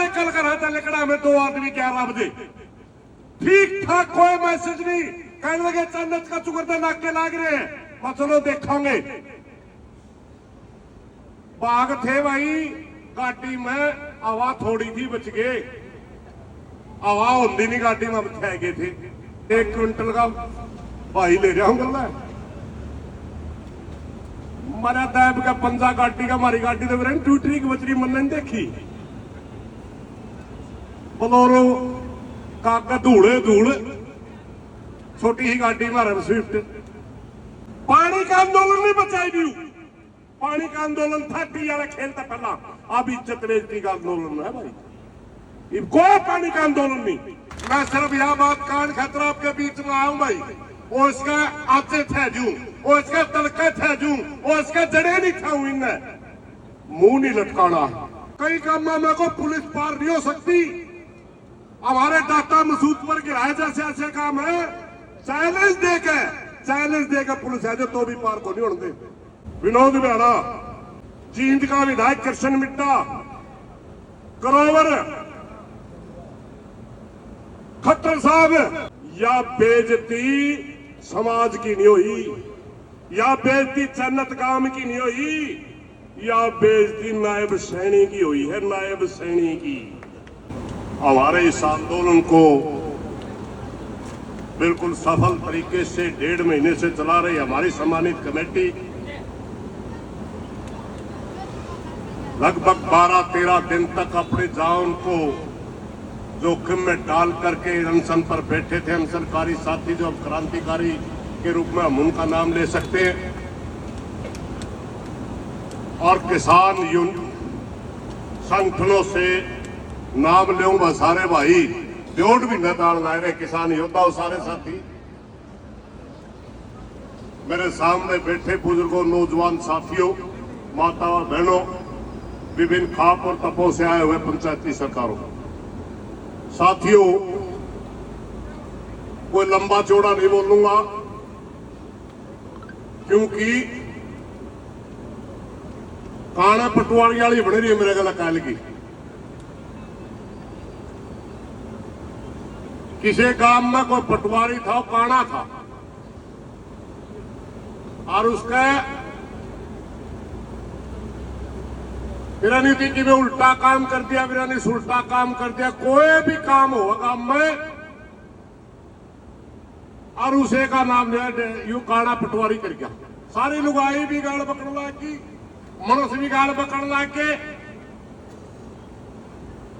निकल कर हाथ लिखना में 2 आदमी 11 बजे ठीक ठाक कोई मैसेज नहीं। कहने लगे चन्नत का चुकरदा नाके लाग रहे हैं, मैं चलो देखेंगे। बाग थे भाई, गाड़ी में हवा थोड़ी थी, बच गए। हवा होती नहीं गाड़ी में, थे गए थे। 1 क्विंटल का भाई ले रहा हूं गला मारा दैब का पंजा गाड़ी का, हमारी गाड़ी तो मेरे टूटरी की बचरी मन नहीं देखी। बोलोरो काका धूड़े धूड़, छोटी ही गाड़ी मारे स्विफ्ट। पानी का आंदोलन नहीं बचाई भी, पानी का आंदोलन था टी वाला खेल था पहला, अब इज्जत बेइज्जती का आंदोलन है भाई। कोई पानी का आंदोलन नहीं। मैं सिर्फ यह बात कान खतरा आपके बीच में आऊं भाई, वो इसका आचे थे जू, वो इसका तलका थे जू, वो इसका जड़े नहीं था, इन्हें मुंह नहीं लटकाना। कई कामों में को पुलिस पार नहीं हो सकती। हमारे डाटा मसूद पर गिराए जैसे ऐसे काम है, चैलेंज देकर पुलिस है जो तो भी पार को नहीं होने दे। विनोद बेड़ा, जींद का विधायक कृष्ण मिट्टा, करोवर खट्टर साहब, या बेइज्जती समाज की नहीं हुई, या बेइज्जती जन्नत काम की नहीं हुई, या बेइज्जती नायब सैनी की हुई है, नायब सैनी की। हमारे इस आंदोलन को बिल्कुल सफल तरीके से 1.5 महीने से चला रही हमारी सम्मानित कमेटी लगभग 12-13 दिन तक अपने जान को जोखिम में डाल करके अनशन पर बैठे थे। अनशनकारी साथी जो अब क्रांतिकारी के रूप में हम उनका नाम ले सकते हैं, और किसान संगठनों से नाम लूंगा सारे भाई, वोट भी न डाल लाए रहे किसान योद्धा, सारे साथी मेरे सामने बैठे बुजुर्गों, नौजवान साथियों, माता और बहनों, विभिन्न खाप और तपों से आए हुए पंचायती सरकारों, साथियों, कोई लंबा चौड़ा नहीं बोलूंगा क्योंकि काना पटवारी वाली बनी रही है मेरे गला काल की। किसी गांव में कोई पटवारी था, वो काना था, और उसका रणनीति की में उल्टा काम कर दिया, वीरानी उल्टा काम कर दिया। कोई भी काम हो गांव में और उसे का नाम यू काना पटवारी कर गया। सारी लुगाई भी गाल पकड़ लागी, मनुष्य भी गाल पकड़ लागे।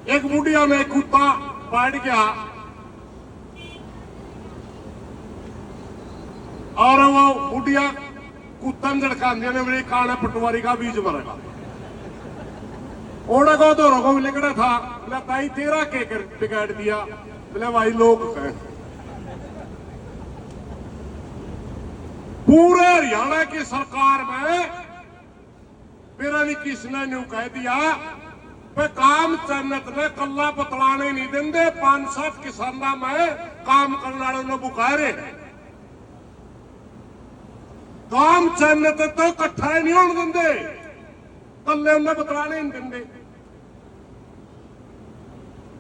एक बुढ़िया में कुत्ता बैठ गया और वो बुढ़िया कुत्ता झड़का ने मेरे काना पटवारी का बीज मरेगा। ओड़ा को तो रोको लिखना था, बोला ताई तेरा के बिगाड़ दिया, बोले भाई लोग कहें। पूरे हरियाणा की सरकार में मेरा नहीं किसने न्यू कह दिया पे काम चन्नत ने कल्ला पतलाने नहीं देंगे, 5-7 किसाना में काम करने वालों ने बुखारे काम चन्नत तो इकट्ठा नहीं होने देंगे, कल्ले उन्हें बतलाने नहीं देंगे।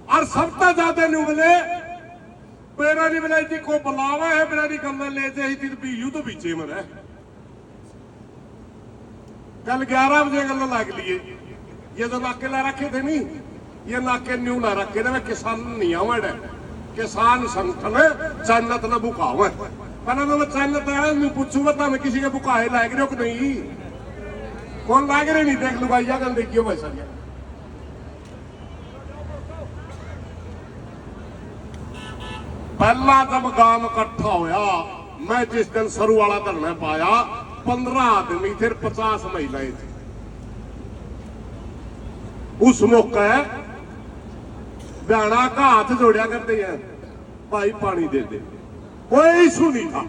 और सबसे ज्यादा न्यू बोले मेरा नहीं बोला जी को बुलावा है, मेरा नहीं गल्ला ले जाए थी यू तो पीछे में है। कल 11 बजे गल्ला लाग लिए, ये जो नाके ला रखे थे नहीं, ये नाके न्यू ला रखे थे। मैं किसान नहीं आवा, किसान संगठन चन्नत न बुकाव है। पहले तो मैं चन्नत आया मैं पूछू बता मैं किसी के बुकाहे लाग रहे हो कि नहीं, कौन लाग रहे नहीं देख लुगाइया कल देखियो भाई सर। पहला जब गांव इकट्ठा होया, मैं जिस दिन सरू वाला धरना पाया, 15 आदमी थे, 50 महिलाएं थी। उस मौके भैना का हाथ जोड़िया करते हैं, भाई पानी दे दे, कोई इशू नहीं था।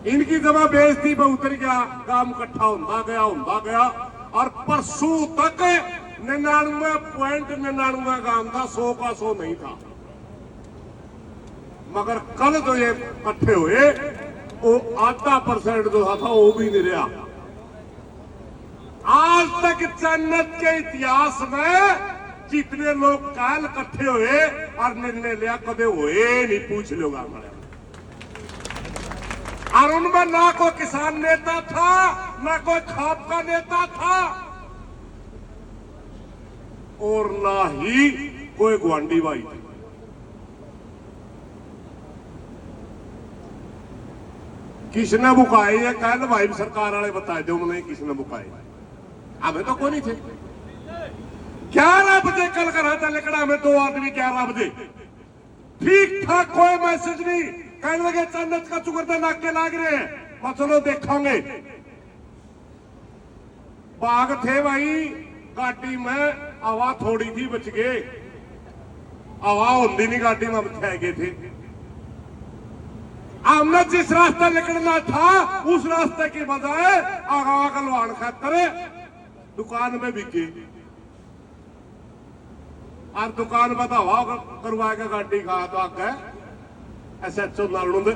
इनकी जब बेइज्जती पे उतर गया, काम इकट्ठा होता गया और परसों तक 99.99 काम था, 100 का 100 नहीं था। मगर कल जो ये इकट्ठे हुए वो आधा % जो था वो भी नहीं रहा। आज तक जन्नत के इतिहास में जितने लोग काल इकट्ठे हुए और निर्णय लिया कदे हुए नहीं, पूछ लो हमारे। और उनमें ना कोई किसान नेता था, ना कोई खाप का नेता था, और ना ही कोई गुआंढी भाई था। किसने बुकाई है? कल भाई सरकार वाले बताए दो मैंने किसने बुकाई। हमें तो कोई नहीं थे। 11 बजे कल करा था, लेकिन हमें 2 आदमी 11 बजे ठीक ठाक कोई मैसेज नहीं। कहने लगे चन्नत का चुकरदा नाके लाग रहे हैं, मैं चलो देखेंगे। बाग थे भाई, गाड़ी में हवा थोड़ी थी, बच गए। हवा होती नहीं गाड़ी में, बिछाए गए थे। हमने जिस रास्ते निकलना था उस रास्ते की बजाय आगा गलवान खातर दुकान में बिके, और दुकान में तो हवा करवा के गाड़ी खा तो आगे SHO नालू दे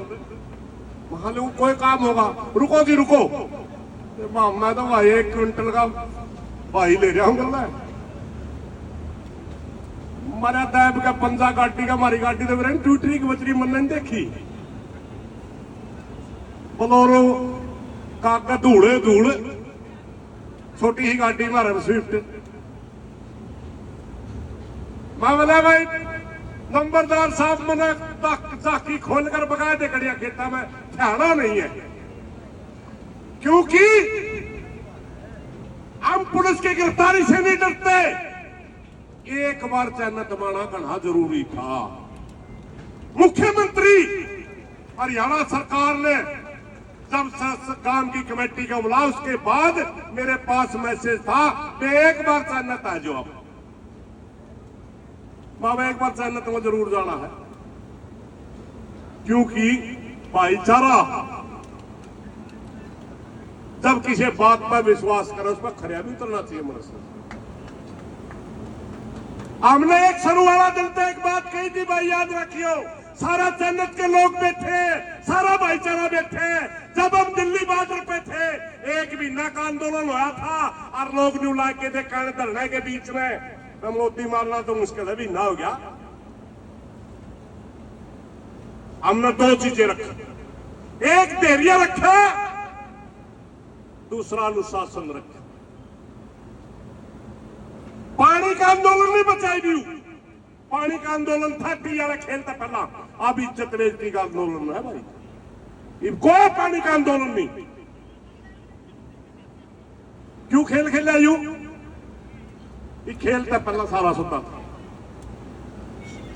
मान लो कोई काम होगा, रुको जी रुको। मैं तो भाई 1 क्विंटल का भाई ले रहा हूं, गला मरा दैब का पंजा गाड़ी का, हमारी गाड़ी तो मेरे टूटरी की बचरी मन नहीं देखी। बोलोरो काका धूड़े धूड़, छोटी ही गाड़ी मारे स्विफ्ट। मैं बोला भाई नंबरदार साहब, मैंने चाकी खोलकर बगाए दे कड़िया खेता में ठहरा नहीं है, क्योंकि हम पुलिस की गिरफ्तारी से नहीं डरते। एक बार चैनत दबाना घना जरूरी था। मुख्यमंत्री हरियाणा सरकार ने जब काम की कमेटी का बुला, उसके बाद मेरे पास मैसेज था कि एक बार चैनत आ जाओ। बाबा एक बार चैनत में जरूर जाना है, क्योंकि भाईचारा जब किसी बात पर विश्वास करे उस पर खरिया भी उतरना चाहिए मनुष्य। हमने एक शुरू वाला दिल पे एक बात कही थी भाई, याद रखियो, सारा जन्नत के लोग बैठे, सारा भाईचारा बैठे। जब हम दिल्ली बॉर्डर पे थे, 1 महीना का आंदोलन हुआ था और लोग न्यू ला के थे कहने धरने के बीच में तो मोदी मारना तो मुश्किल है, भी ना हो गया। हमने 2 चीजें रखी, एक धैर्य रखा, दूसरा अनुशासन रखा। पानी का आंदोलन नहीं बचाई भी, पानी का आंदोलन था टीआर खेलता पहला, अब इज्जत बेइज्जती का आंदोलन है भाई, कोई पानी का आंदोलन नहीं। क्यों खेल खेला यूं? ये खेलता पहला सारा सुता था।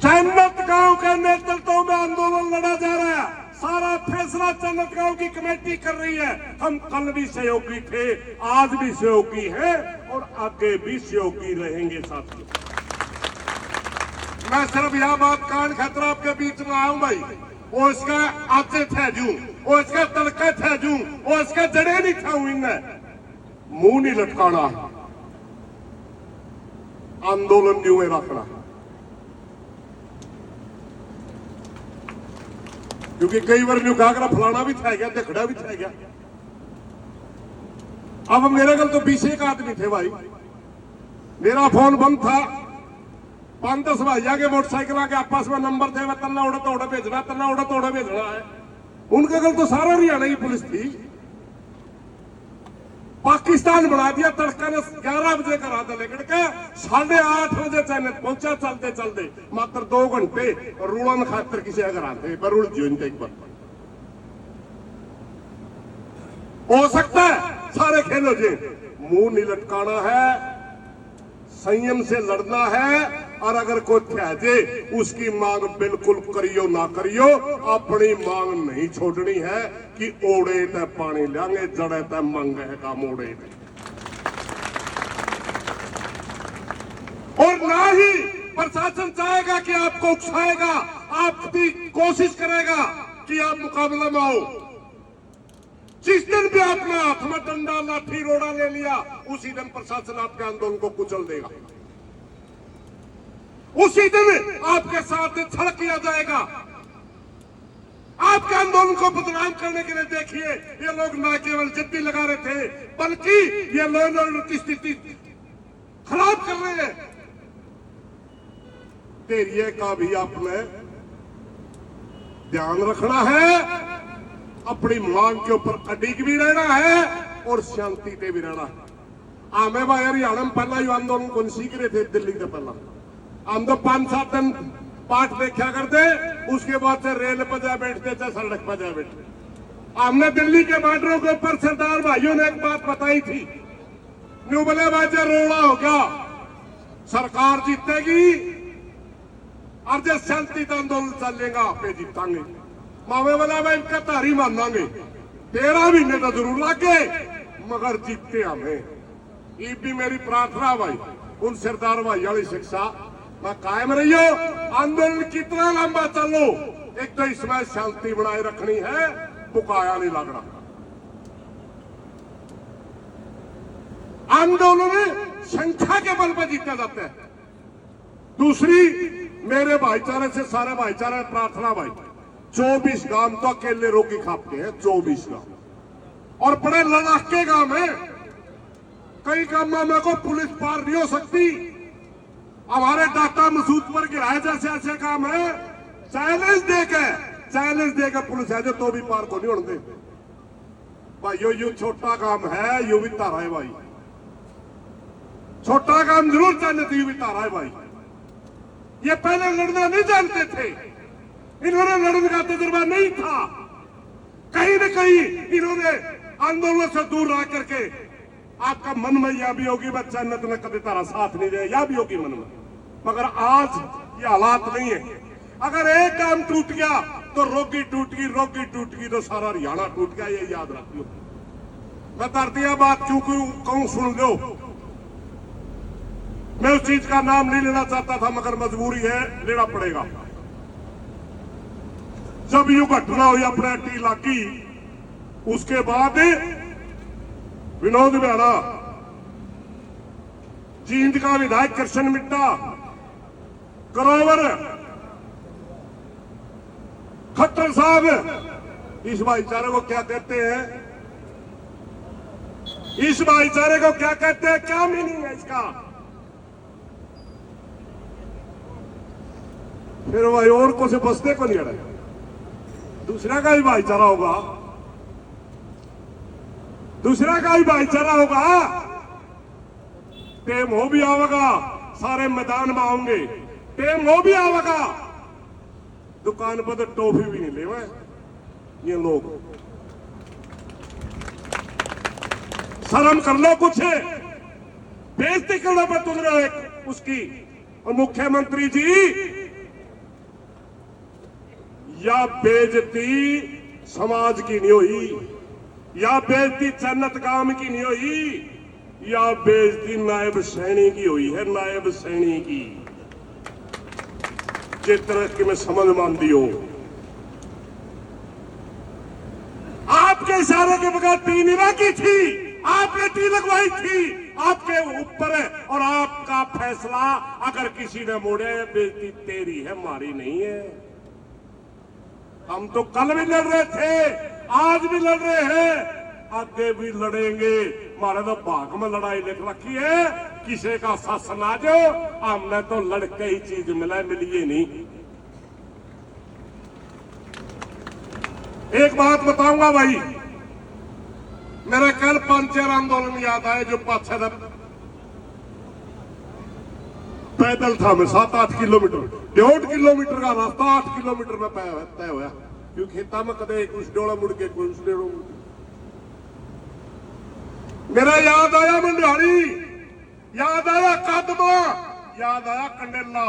चन्नत गांव के नेतृत्व में आंदोलन लड़ा जा रहा है, सारा फैसला चन्नत गांव की कमेटी कर रही है। हम कल भी सहयोगी थे, आज भी सहयोगी हैं और आगे भी सहयोगी रहेंगे साथियों। मैं सिर्फ यह बात कान खातर आपके बीच में आऊं भाई, वो इसका आते थे जू, वो इसका तड़का थे जू, वो इसका जड़े नहीं था, मुंह नहीं लटकाना, आंदोलन न्यू में रखना। क्योंकि कई बार न्यू कहा फलाना भी था गया, देखड़ा भी था गया। अब मेरे कल तो 20 एक आदमी थे भाई, मेरा फोन बंद था, 5-10 भाई आगे मोटरसाइकिल आके आपस में नंबर थे, तन्ना उड़ा तोड़ा भेजना, तन्ना उड़ा तोड़ा भेजना है। उनके कल तो सारा हरियाणा की पुलिस थी, पाकिस्तान बना दिया। तड़का ने 11 बजे करा था, लेकिन क्या 8:30 बजे चैनत पहुंचा चलते चलते, मात्र 2 घंटे रुड़न खातर किसी अगर आते पर रुड़ जियो एक बार। हो सकता है सारे खेलो जी, मुंह नहीं लटकाना है, संयम से लड़ना है, और अगर कोई थे उसकी मांग बिल्कुल करियो ना करियो, अपनी मांग नहीं छोड़नी है कि ओड़े ते पानी लांगे, जड़े ते मंगे का मोड़े ते। और ना ही प्रशासन चाहेगा कि आपको उकसाएगा, आपकी कोशिश करेगा कि आप मुकाबले में आओ। जिस दिन भी आपने हाथ में डंडा लाठी रोड़ा ले लिया, उसी दिन प्रशासन आपके आंदोलन को कुचल देगा, उसी दिन आपके साथ छड़ किया जाएगा। आपके आंदोलन को बदनाम करने के लिए देखिए, ये लोग न केवल जिद्दी लगा रहे थे, बल्कि ये लॉ एंड ऑर्डर की स्थिति बात कर रहे हैं। तेरिए का भी आपने ध्यान रखना है, अपनी मांग के ऊपर अडिग भी रहना है और शांति पे भी रहना है। हमें भाई हरियाणा में पहला ही आंदोलन कौन सीख रहे थे दिल्ली से पहला, हम तो 5-7 दिन पाठ देखा करते, उसके बाद से रेल पर जा बैठते थे, सड़क पर जा बैठते। हमने दिल्ली के बॉर्डरों के ऊपर सरदार भाइयों ने एक बात बताई थी, न्यूबले बाजा रोड़ा हो गया, सरकार जीतेगी और जब शांति आंदोलन चलेगा पे जीतांगे। मावे वाला मैं इनका तारी मानांगे, 13 महीने तो जरूर लागे मगर जीतते हमें। ये भी मेरी प्रार्थना भाई, उन सरदार भाई वाली शिक्षा मैं कायम रही हो। आंदोलन कितना लंबा चलो, एक तो इसमें शांति बनाए रखनी है, बुकाया नहीं लगना। आंदोलन संख्या के बल पर जीता जाता है। दूसरी, मेरे भाईचारे से सारे भाईचारे प्रार्थना भाई, 24 गांव तो अकेले रोगी खापते हैं, 24 गांव और बड़े लड़ाके गांव है। कई कामों में को पुलिस पार नहीं हो सकती। हमारे डाटा मसूद पर गिराए जैसे ऐसे काम है, चैलेंज देकर पुलिस है जो तो भी पार को नहीं होने दे भाई। यो छोटा काम है, यो भी तारा है भाई, छोटा काम जरूर जानते थे, यो भी तारा है भाई। ये पहले लड़ना नहीं जानते थे, इन्होंने लड़ने का तजुर्बा नहीं था। कहीं न कहीं इन्होंने आंदोलन से दूर रह करके आपका मन में यह भी होगी बच्चा न तुम्हें कभी तारा साथ नहीं दे, या भी होगी मन में, मगर आज ये हालात नहीं है। अगर एक काम टूट गया तो रोगी टूट गई तो सारा हरियाणा टूट गया, ये याद रखियो। मैं तरतिया बात क्यों कहूं सुन लो, मैं उस चीज का नाम नहीं लेना चाहता था मगर मजबूरी है, लेना पड़ेगा। जब यू घटना हुई अपने टी लागी, उसके बाद विनोद बेड़ा, जींद का विधायक कृष्ण मिट्टा, करोवर, खट्टर साहब, इस भाईचारे को क्या कहते हैं, इस भाईचारे को क्या कहते हैं, क्या मीनिंग है इसका? फिर वही और को से बसते को नहीं रहे, दूसरा का ही भाईचारा होगा, दूसरा का ही भाईचारा होगा। टेम हो भी आवेगा, सारे मैदान में आऊंगे, टेम हो भी आवेगा, दुकान पर तो टॉफी भी नहीं लेवे ये लोग। शर्म कर लो कुछ, बेइज्जती करना पर तुम रहे एक उसकी। और मुख्यमंत्री जी, या बेइज्जती समाज की नहीं हुई, या बेइज्जती जन्नत गांव की नहीं हुई, या बेइज्जती नायब सैनी की हुई है, नायब सैनी की। जिस तरह की मैं समझ मानती हो, आपके इशारे के बगैर टी नहीं लगी थी, आपने टी लगवाई थी, आपके ऊपर है। और आपका फैसला अगर किसी ने मोड़े, बेइज्जती तेरी है, हमारी नहीं है। हम तो कल भी लड़ रहे थे, आज भी लड़ रहे हैं, आगे भी लड़ेंगे। हमारे तो भाग में लड़ाई लिख रखी है, किसी का सस ना जो, हमने तो लड़के ही चीज मिलिए नहीं। एक बात बताऊंगा भाई, मेरे कल 5-4 आंदोलन याद आए जो 5-6 पैदल था, मैं 7-8 किलोमीटर, 1.5 किलोमीटर का रास्ता 8 किलोमीटर में तय हुआ, क्योंकि खेता में कदे कुछ डोला मुड़ के कुछ डेढ़ मुड़ के। मेरा याद आया मंडियारी, याद आया कदमा, याद आया कंडेला,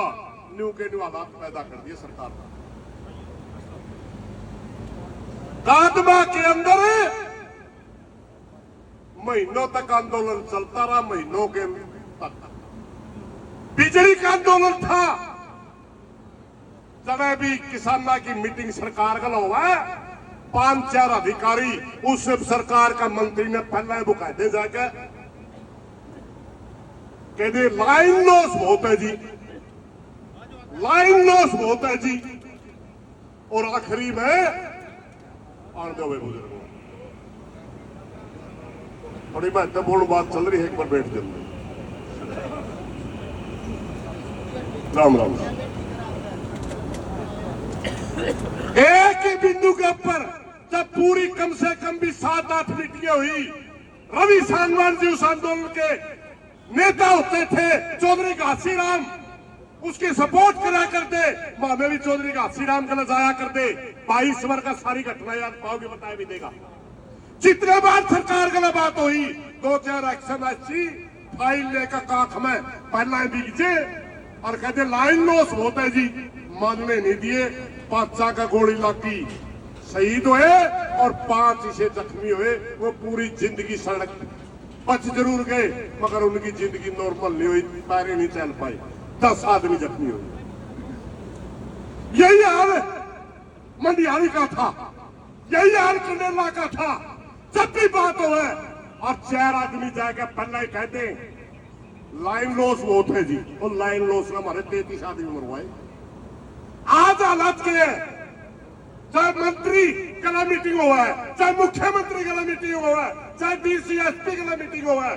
न्यू के न्यू हालात पैदा कर दिए सरकार ने। कदमा के अंदर महीनों तक आंदोलन चलता रहा, महीनों के तक बिजली का आंदोलन था। जब भी किसाना की मीटिंग सरकार का हुआ है, 5-4 अधिकारी उस सरकार का मंत्री ने पहले बुकायदे जाके कहते लाइन लॉस बहुत है जी, लाइन लॉस बहुत है जी। और आखिरी में आन दो बुजुर्ग, बड़ी महत्वपूर्ण बात चल रही है, एक बार बैठ जाते। राम राम। एक ही बिंदु के ऊपर जब पूरी कम से कम भी 7-8 मीटिंगें हुई, रवि सांगवान जी उस आंदोलन के नेता होते थे, चौधरी घासी राम उसकी सपोर्ट करा करते, मामे भी चौधरी घासी राम का जाया करते। 22 वर्ष का सारी घटना याद पाओगे, बताया भी देगा। जितने बार सरकार के बात हुई, 2-4 एक्शन अच्छी फाइल लेकर काख में पहला दीजिए और कहते लाइन लॉस होता है जी, मानने नहीं दिए। 5 का गोली लगी, शहीद हुए और 5 इसे जख्मी हुए। वो पूरी जिंदगी सड़क बच जरूर गए, मगर उनकी जिंदगी नॉर्मल नहीं हुई, पैरें नहीं चल पाए। 10 आदमी जख्मी हुए। यही हाल मंडियारी का था, यही हाल कंडेला का था। जब भी बात हो और 4 आदमी जाकर पहला ही कहते लाइन लॉस वो थे जी, और लाइन लॉस में हमारे 33 आदमी मरवाए। आज हालात के चाहे मंत्री का मीटिंग हुआ है, चाहे मुख्यमंत्री का मीटिंग हुआ है, चाहे डीसी एसपी का मीटिंग हुआ है,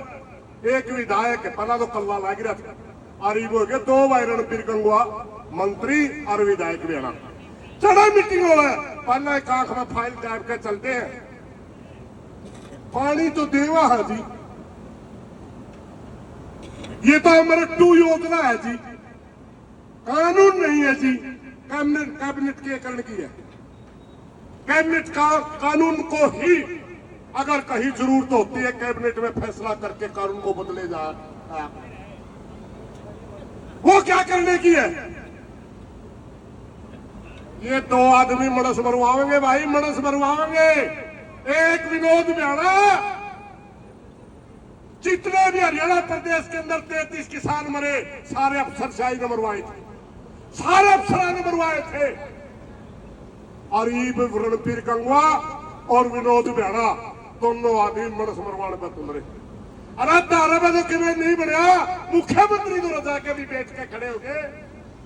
एक विधायक पहला तो कल्ला लाग रहा था, अरीब हो गए 2 भाई रणबीर गंगवा मंत्री और विधायक भी आना चढ़ा मीटिंग हुआ है। पहला एक आंख में फाइल टाइप के चलते हैं, पानी तो देवा है जी, ये तो हमारे 2 योजना है जी, कानून नहीं है जी। कैबिनेट के करण की है, कैबिनेट का कानून को ही अगर कहीं जरूरत होती है कैबिनेट में फैसला करके कानून को बदले जा, वो क्या करने की है। ये 2 आदमी मणस मरवाएंगे भाई, मणस मरवाएंगे। एक विनोद ब्याड़ा, जितने भी हरियाणा प्रदेश के अंदर 33 किसान मरे, सारे अफसरशाही ने मरवाए थे, सारे अफसर ने मरवाए थे। अरीब रणबीर गंगवा और विनोद ब्याड़ा दोनों आदमी मणस मरवाने पर तुम रहे। अरे तारा में तो किमें नहीं बनया, मुख्यमंत्री को रजा के भी बैठ के खड़े हो गए,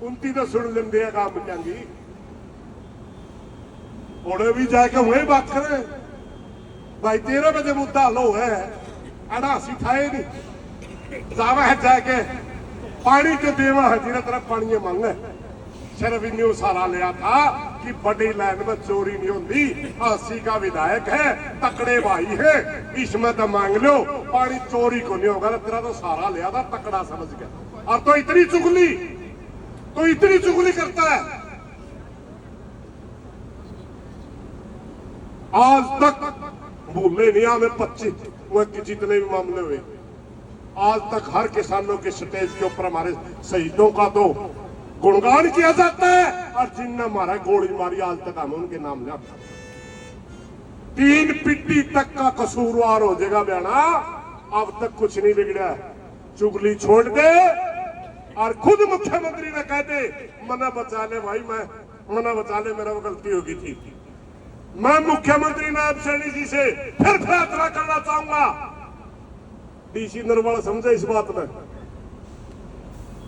उनकी तो सुन लेंगे काम जाएंगी, उन्हें भी जाके वही बात करें भाई 13 बजे मुद्दा हलो है, अड़ा सिखाए नहीं जावा है जाके पानी तो देवा है, जिन्हें तरफ पानी मांगे। सिर्फ इन्हें सारा लिया था कि बड़ी लाइन में चोरी नहीं होती, 80 का विधायक है, तकड़े भाई है, इसमें तो मांग लो, पानी चोरी को नहीं होगा। तेरा तो सारा लिया था, तकड़ा समझ गया। और तो इतनी चुगली करता है। आज तक भूले नहीं हमें 25 जितने भी मामले हुए, आज तक हर किसानों के स्टेज के ऊपर हमारे शहीदों का तो गुणगान किया जाता है, और जिनने हमारा गोली मारी आज तक हमें उनके नाम लिया। 3 पिट्टी तक का कसूरवार हो जाएगा बयाना, अब तक कुछ नहीं बिगड़ा। चुगली छोड़ दे और खुद मुख्यमंत्री ने कह दे मना बचा ले भाई, मैं मना बचा ले, मेरा वो गलती होगी थी। मैं मुख्यमंत्री नायब सैनी जी से फिर फैसला करना चाहूंगा। डीसी नरवाल समझे इस बात में,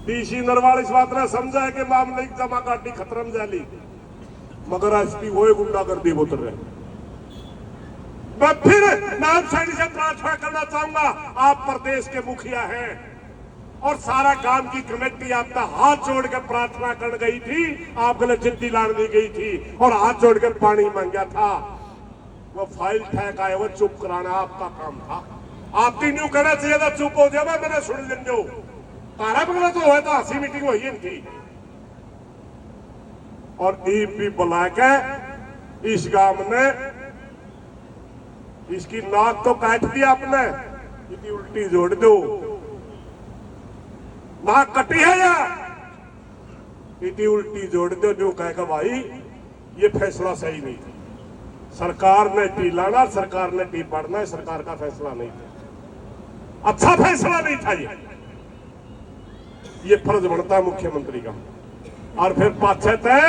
डीसी नरवाल इस बात में समझा है कि मामले की जमा काटी खतरा में जाली, मगर एसपी वो गुंडागर्दी उतर रहे। मैं फिर नायब सैनी से प्रार्थना करना चाहूंगा, आप प्रदेश के मुखिया हैं और सारा गांव की कमेटी आपका हाथ जोड़ के प्रार्थना कर गई थी, आपके लिए चिट्ठी लाने गई थी और हाथ जोड़ के पानी मांगा था। वो फाइल ठहका है, वो चुप कराना आपका काम था। आपकी न्यू कहना चाहिए था चुप हो जाए, मैंने सुन लें जो तारा बगला तो हुआ था, हंसी मीटिंग हुई इनकी। और ईपी बुला के इस गांव में इसकी नाक तो काट दी आपने, इसकी उल्टी जोड़ दो, नाक कटी है या इतनी उल्टी जोड़ दो, जो कहेगा भाई ये फैसला सही नहीं था, सरकार ने टी लाना, सरकार ने टी पढ़ना, सरकार का फैसला नहीं था, अच्छा फैसला नहीं था ये फर्ज बनता है मुख्यमंत्री का। और फिर पाछे तय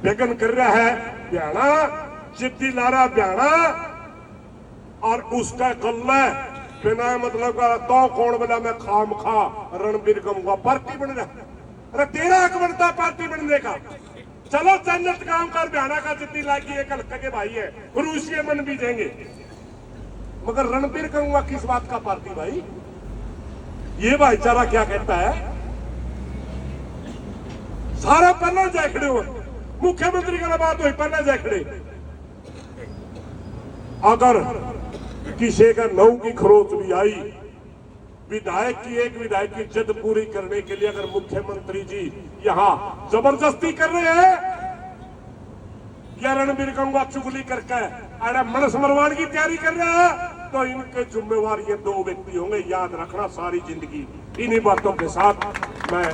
बेगन कर रहा है ब्याना, चिट्ठी ला रहा ब्याना, और उसका कल्ला बिना मतलब का तो कौन बना मैं खाम खा रणबीर गंगवा पार्टी बन रहा। अरे तेरा हक बनता पार्टी बनने का, चलो जन्नत काम कर, ब्याना का चिट्ठी लागी एक हल्का के भाई है, रूसी मन भी जाएंगे, मगर रणबीर गंगवा किस बात का पार्टी भाई? ये भाईचारा क्या कहता है? सारा पहले जाए खड़े हो, मुख्यमंत्री का बात हुई पहले जाए खड़े। अगर किसी का नौ की खरोच भी आई, विधायक की एक विधायक की जिद पूरी करने के लिए अगर मुख्यमंत्री जी यहां जबरदस्ती कर रहे हैं या रणबीर गंगा चुगली करके अरे मनस मरवान की तैयारी कर रहे हैं, तो इनके जिम्मेवार ये दो व्यक्ति होंगे, याद रखना सारी जिंदगी। इन्हीं बातों के साथ मैं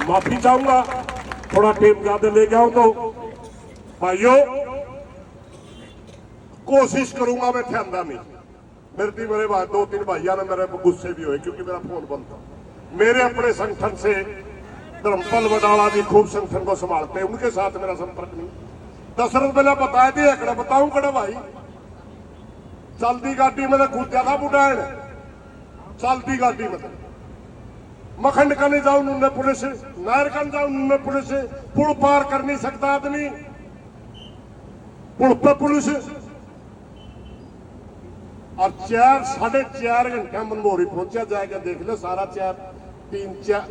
माफी चाहूंगा, थोड़ा टेप ज्यादा ले जाऊं तो भाइयों कोशिश करूंगा मैं ध्यान नहीं। मेरे बाद 2-3 भाइयों ने मेरे गुस्से भी हुए क्योंकि मेरा फोन बंद था। मेरे अपने संगठन से धर्मपाल वडाला जी खूब संगठन को संभालते हैं, उनके साथ मेरा संपर्क नहीं। दशरथ पहले बताया दिया कड़ा बताऊं कड़ा भाई, चलती गाड़ी में कूदा था बुढ़ान, चलती गाड़ी में मखंड का नहीं जाऊं उन्होंने पुलिस, नायर का जाऊं उन्होंने पुलिस, पुल पार कर नहीं सकता आदमी, पुल पर पुलिस। और 4-4.5 घंटे मनमोहरी पहुंचा जाएगा, देख लो सारा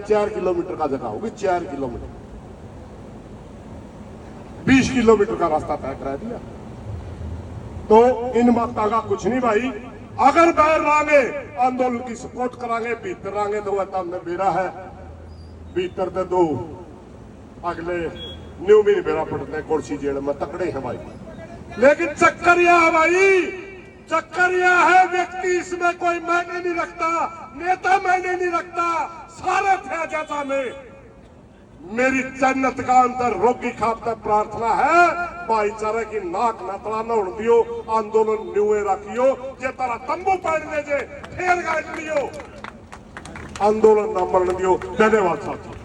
4 किलोमीटर का जगह होगी, 4 किलोमीटर 20 किलोमीटर का रास्ता तय करा दिया। तो इन बातों का कुछ नहीं भाई, अगर बाहर रांगे आंदोलन की सपोर्ट करांगे, भीतर रांगे तो वह हमने बेरा है, भीतर तो दो अगले न्यू में बेरा पड़ते कुर्सी जेल में तकड़े हैं भाई। लेकिन चक्कर यह है भाई, चक्कर यह है व्यक्ति इसमें कोई मायने नहीं रखता, नेता मायने नहीं रखता, सारे थे जैसा में मेरी जन्नत का अंदर रोगी खापता प्रार्थना है, भाईचारे की नाक नतला न उड़ दियो, आंदोलन न्यूए रखियो, जे तारा तंबू पाड़ दे जे फेर गाड़ लियो, आंदोलन न मरण दियो। धन्यवाद साथी।